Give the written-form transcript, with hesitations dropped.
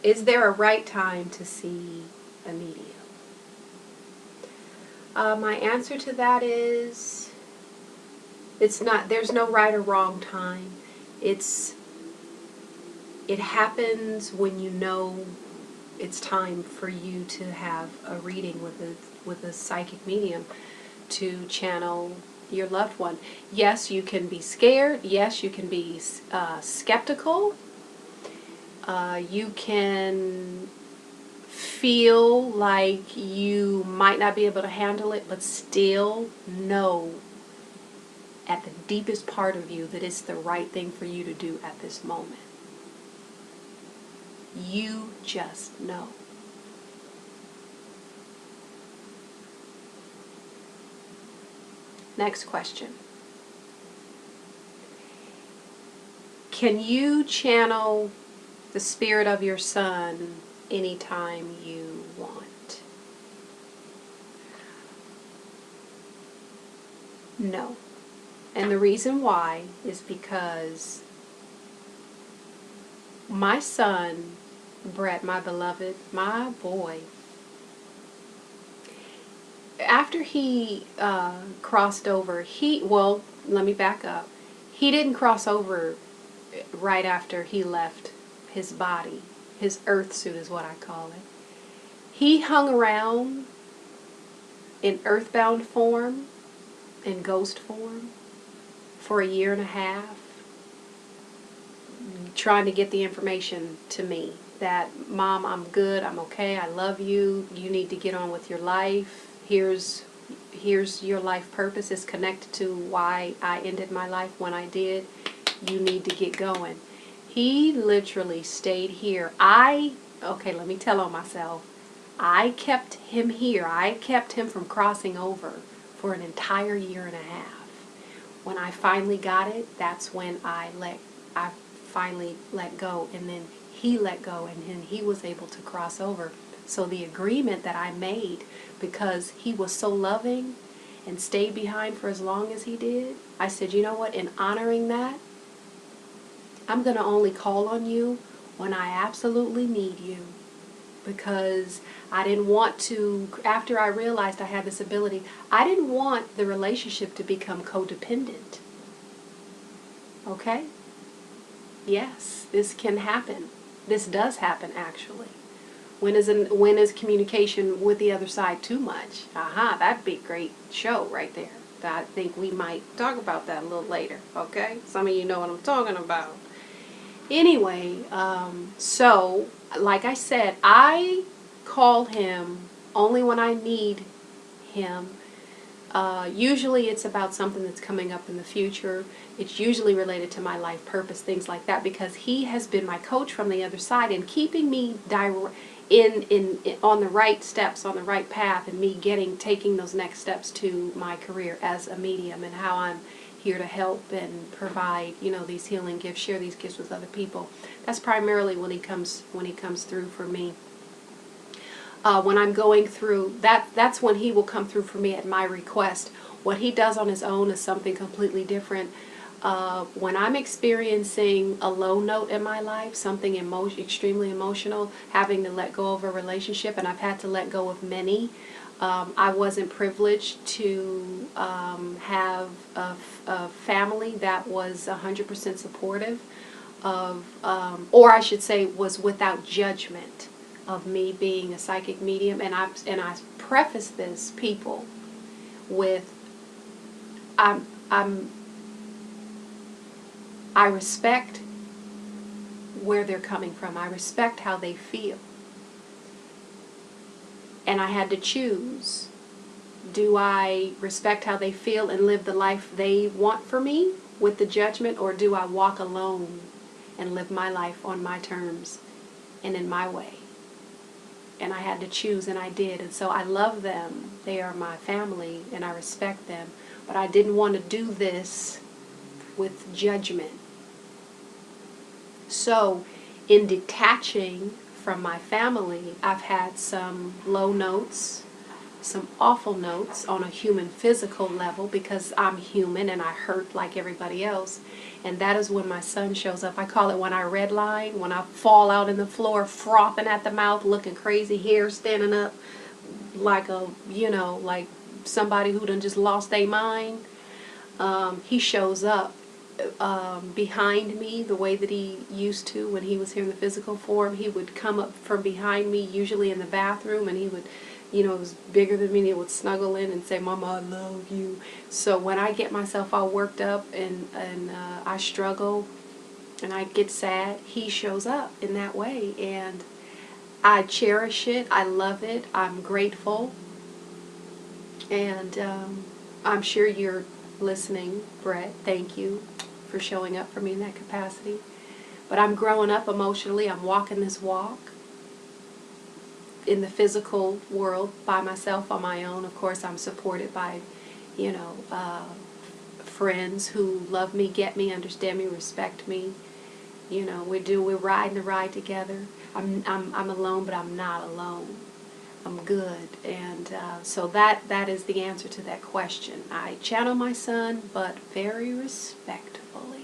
Is there a right time to see a medium? My answer to that is it's not. There's no right or wrong time. It's it happens when you know it's time for you to have a reading with a psychic medium to channel your loved one. Yes, you can be scared. Yes, you can be skeptical. You can feel like you might not be able to handle it, but still know at the deepest part of you that it's the right thing for you to do at this moment. You just know. Next question. Can you channel the spirit of your son anytime you want? No. And the reason why is because my son, Brett, my beloved, my boy, after he crossed over, well, let me back up. He didn't cross over right after he left his body. His earth suit is what I call it. He hung around in earthbound form, in ghost form, for a year and a half, trying to get the information to me that, Mom, I'm good, I'm okay, I love you, you need to get on with your life, here's your life purpose, it's connected to why I ended my life when I did, you need to get going. He literally stayed here. Okay, let me tell on myself. I kept him here. I kept him from crossing over for an entire year and a half. When I finally got it, that's when I finally let go, and then he let go, and then he was able to cross over. So the agreement that I made, because he was so loving and stayed behind for as long as he did, I said, you know what, in honoring that, I'm going to only call on you when I absolutely need you. Because I didn't want to, after I realized I had this ability, I didn't want the relationship to become codependent. Okay? Yes, this can happen. This does happen, actually. When is communication with the other side too much? That'd be a great show right there. I think we might talk about that a little later, okay? Some of you know what I'm talking about. Anyway, so, like I said, I call him only when I need him. Usually it's about something that's coming up in the future. It's usually related to my life purpose, things like that, because he has been my coach from the other side and keeping me on the right steps, on the right path, and me taking those next steps to my career as a medium, and how I'm here to help and provide, these healing gifts, share these gifts with other people. That's primarily when he comes through for me. When I'm going through, that's when he will come through for me at my request. What he does on his own is something completely different. When I'm experiencing a low note in my life, something extremely emotional, having to let go of a relationship, and I've had to let go of many. I wasn't privileged to have a family that was 100% supportive of, or I should say, was without judgment of me being a psychic medium. And I preface this, people, with I respect where they're coming from. I respect how they feel. And I had to choose. Do I respect how they feel and live the life they want for me with the judgment, or do I walk alone and live my life on my terms and in my way? And I had to choose, and I did. And so I love them. They are my family, and I respect them. But I didn't want to do this with judgment. So in detaching from my family, I've had some low notes. some awful notes on a human physical level because I'm human and I hurt like everybody else. And that is when my son shows up. I call it when I redline, when I fall out in the floor, frothing at the mouth, looking crazy, hair standing up like like somebody who done just lost their mind. He shows up behind me the way that he used to when he was here in the physical form. He would come up from behind me, usually in the bathroom, and he would, it was bigger than me, and he would snuggle in and say, "Mama, I love you." So when I get myself all worked up and I struggle and I get sad, he shows up in that way, and I cherish it. I love it. I'm grateful, and I'm sure you're listening, Brett. Thank you for showing up for me in that capacity. But I'm growing up emotionally. I'm walking this walk in the physical world by myself on my own. Of course, I'm supported by, friends who love me, get me, understand me, respect me. We're riding the ride together. I'm alone, but I'm not alone. I'm good. And so that is the answer to that question. I channel my son, but very respectfully.